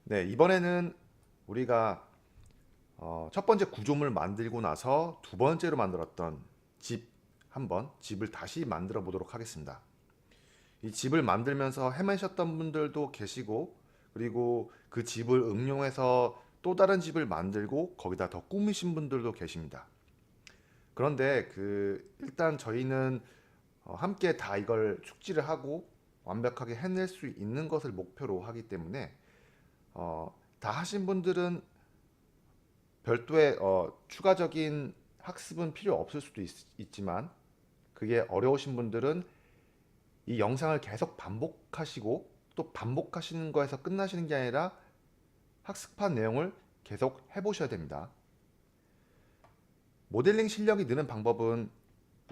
네, 이번에는 우리가 첫 번째 구조물 만들고 나서 두 번째로 만들었던 집 한번 집을 다시 만들어 보도록 하겠습니다. 이 집을 만들면서 헤매셨던 분들도 계시고 그리고 그 집을 응용해서 또 다른 집을 만들고 거기다 더 꾸미신 분들도 계십니다. 그런데 일단 저희는 함께 다 이걸 축지를 하고 완벽하게 해낼 수 있는 것을 목표로 하기 때문에 다 하신 분들은 별도의 추가적인 학습은 필요 없을 수도 있지만 그게 어려우신 분들은 이 영상을 계속 반복하시고 또 반복하시는 거에서 끝나시는 게 아니라 학습한 내용을 계속 해보셔야 됩니다. 모델링 실력이 느는 방법은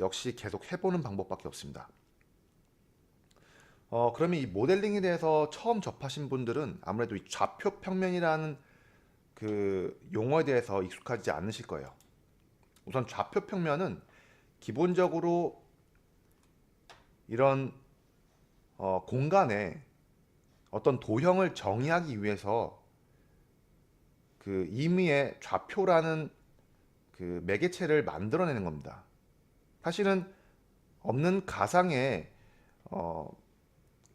역시 계속 해보는 방법밖에 없습니다. 그러면 이 모델링에 대해서 처음 접하신 분들은 아무래도 이 좌표 평면이라는 그 용어에 대해서 익숙하지 않으실 거예요. 우선 좌표 평면은 기본적으로 이런 공간에 어떤 도형을 정의하기 위해서 그 임의의 좌표라는 그 매개체를 만들어내는 겁니다. 사실은 없는 가상의 어,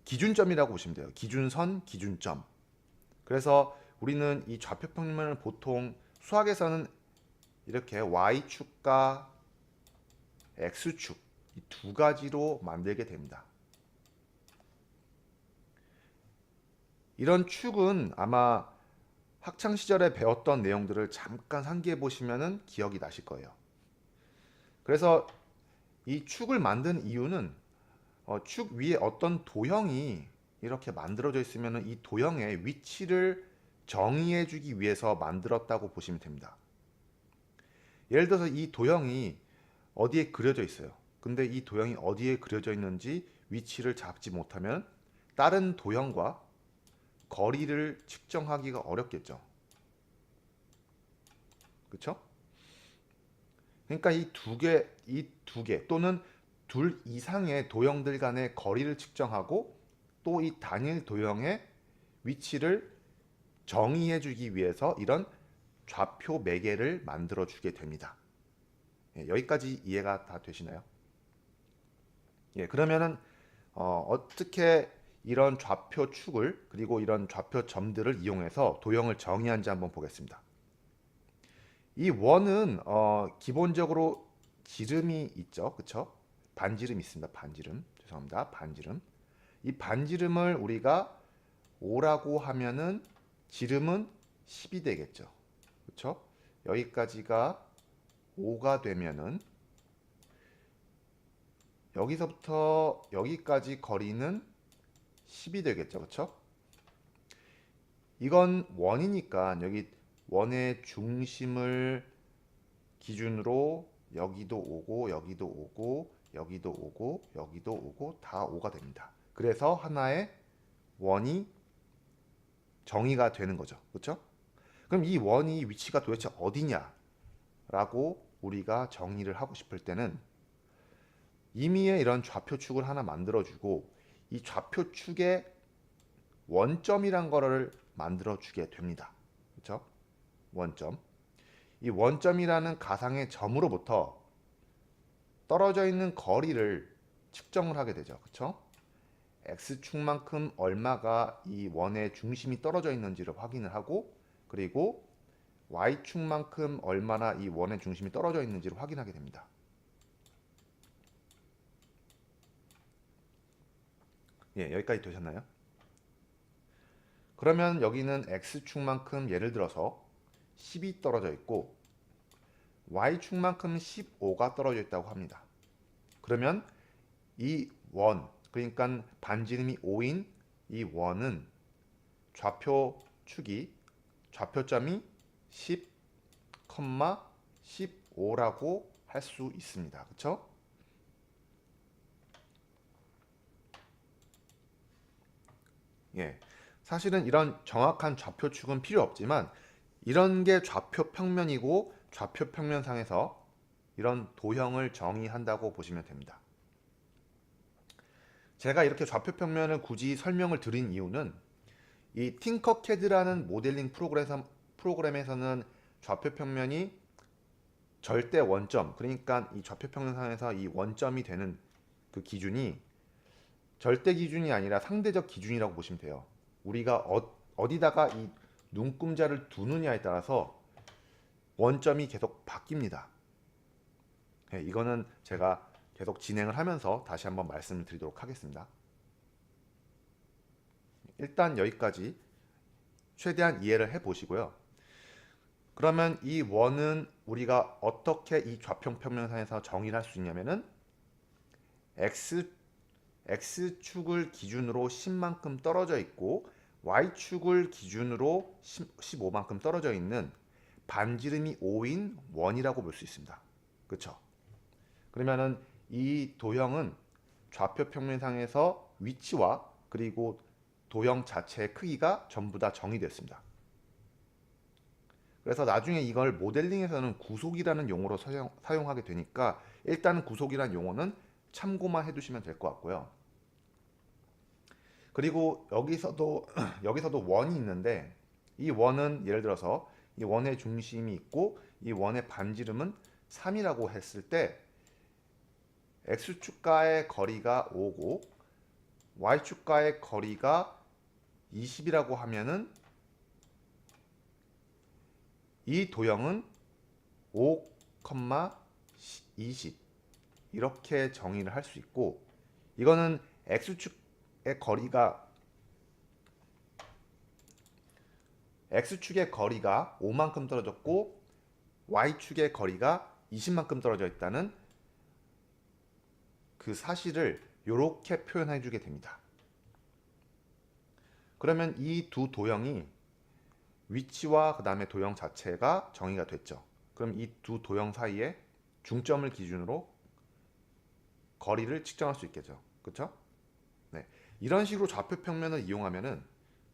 기준점이라고 보시면 돼요. 기준선, 기준점. 그래서 우리는 이 좌표 평면을 보통 수학에서는 이렇게 y축과 x축 이 두 가지로 만들게 됩니다. 이런 축은 아마 학창 시절에 배웠던 내용들을 잠깐 상기해 보시면은 기억이 나실 거예요. 그래서 이 축을 만든 이유는 축 위에 어떤 도형이 이렇게 만들어져 있으면은 이 도형의 위치를 정의해 주기 위해서 만들었다고 보시면 됩니다. 예를 들어서 이 도형이 어디에 그려져 있어요. 근데 이 도형이 어디에 그려져 있는지 위치를 잡지 못하면 다른 도형과 거리를 측정하기가 어렵겠죠. 그렇죠? 그러니까 이 두 개 또는 둘 이상의 도형들 간의 거리를 측정하고 또 이 단일 도형의 위치를 정의해 주기 위해서 이런 좌표 매개를 만들어 주게 됩니다. 예, 여기까지 이해가 다 되시나요? 예, 그러면은 어떻게 이런 좌표 축을 그리고 이런 좌표 점들을 이용해서 도형을 정의한지 한번 보겠습니다. 이 원은 기본적으로 지름이 있죠, 그쵸? 반지름 있습니다. 반지름, 죄송합니다. 반지름. 이 반지름을 우리가 5라고 하면은 지름은 10이 되겠죠, 그쵸? 여기까지가 5가 되면은 여기서부터 여기까지 거리는 10이 되겠죠, 그쵸? 이건 원이니까 여기 원의 중심을 기준으로 여기도 오고 여기도 오고 여기도 오고 여기도 오고 다 5가 됩니다. 그래서 하나의 원이 정의가 되는 거죠. 그렇죠? 그럼 이 원이 위치가 도대체 어디냐라고 우리가 정의를 하고 싶을 때는 임의의 이런 좌표축을 하나 만들어주고 이 좌표축의 원점이란 거를 만들어주게 됩니다. 그렇죠? 원점. 이 원점이라는 가상의 점으로부터 떨어져 있는 거리를 측정을 하게 되죠. 그렇죠? x축만큼 얼마가 이 원의 중심이 떨어져 있는지를 확인을 하고 그리고 y축만큼 얼마나 이 원의 중심이 떨어져 있는지를 확인하게 됩니다. 예, 여기까지 되셨나요? 그러면 여기는 x축만큼 예를 들어서 10이 떨어져 있고 y축만큼 15가 떨어져 있다고 합니다. 그러면 이 원, 그러니까 반지름이 5인 이 원은 좌표축이 좌표점이 10, 15라고 할 수 있습니다. 그렇죠? 예. 사실은 이런 정확한 좌표축은 필요 없지만 이런 게 좌표 평면이고 좌표 평면상에서 이런 도형을 정의한다고 보시면 됩니다. 제가 이렇게 좌표 평면을 굳이 설명을 드린 이유는 이 팅커캐드라는 모델링 프로그램에서는 좌표 평면이 절대 원점, 그러니까 이 좌표 평면상에서 이 원점이 되는 그 기준이 절대 기준이 아니라 상대적 기준이라고 보시면 돼요. 우리가 어디다가 이 눈금자를 두느냐에 따라서 원점이 계속 바뀝니다. 네, 이거는 제가 계속 진행을 하면서 다시 한번 말씀을 드리도록 하겠습니다. 일단 여기까지 최대한 이해를 해 보시고요. 그러면 이 원은 우리가 어떻게 이 좌표 평면상에서 정의를 할 수 있냐면은 X축을 기준으로 10만큼 떨어져 있고 Y축을 기준으로 15만큼 떨어져 있는 반지름이 5인 원이라고 볼 수 있습니다. 그렇죠? 그러면은 이 도형은 좌표 평면상에서 위치와 그리고 도형 자체의 크기가 전부 다 정의됐습니다. 그래서 나중에 이걸 모델링에서는 구속이라는 용어로 사용하게 되니까 일단은 구속이라는 용어는 참고만 해두시면 될 것 같고요. 그리고 여기서도 원이 있는데 이 원은 예를 들어서 이 원의 중심이 있고 이 원의 반지름은 3이라고 했을 때 X축과의 거리가 5고 Y축과의 거리가 20이라고 하면은 이 도형은 5, 20 이렇게 정의를 할 수 있고 이거는 X축의 거리가 5만큼 떨어졌고 Y축의 거리가 20만큼 떨어져 있다는 그 사실을 이렇게 표현해 주게 됩니다. 그러면 이 두 도형이 위치와 그 다음에 도형 자체가 정의가 됐죠. 그럼 이 두 도형 사이에 중점을 기준으로 거리를 측정할 수 있겠죠. 그렇죠? 네. 이런 식으로 좌표 평면을 이용하면은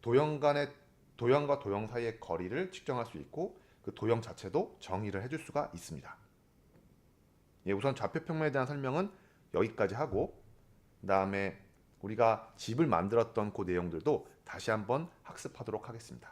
도형과 도형 사이의 거리를 측정할 수 있고 그 도형 자체도 정의를 해줄 수가 있습니다. 예, 우선 좌표 평면에 대한 설명은 여기까지 하고 그 다음에 우리가 집을 만들었던 그 내용들도 다시 한번 학습하도록 하겠습니다.